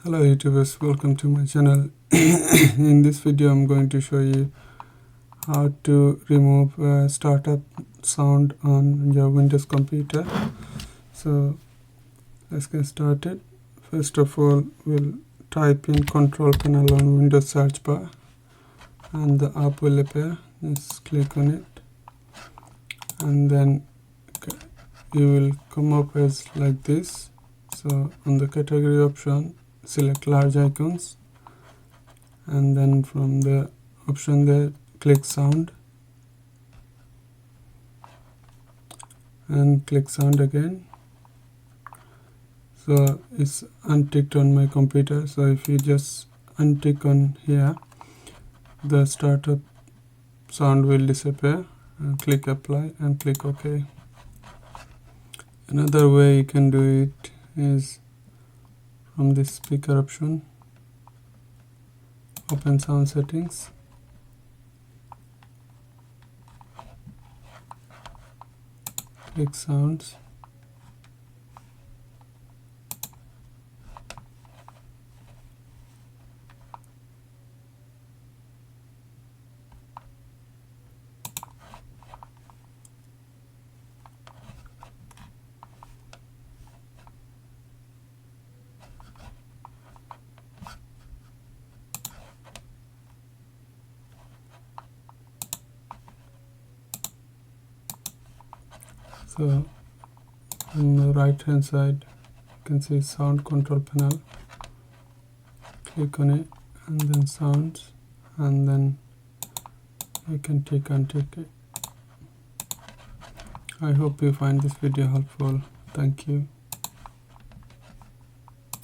Hello YouTubers, welcome to my channel. In this video I'm going to show you how to remove startup sound on your Windows computer. So let's get started. First of all, we'll type in control panel on Windows search bar and the app will appear. Just click on it and then you will come up as like this. So on the category option, select large icons and then from the option there click sound and click sound again. So it's unticked on my computer, so if you just untick on here, the startup sound will disappear, and click apply and click OK. Another way you can do it is from this speaker option, open sound settings, click sounds, so on the right hand side you can see sound control panel. Click on it and then sounds, and then you can untick it. I hope you find this video helpful. Thank you.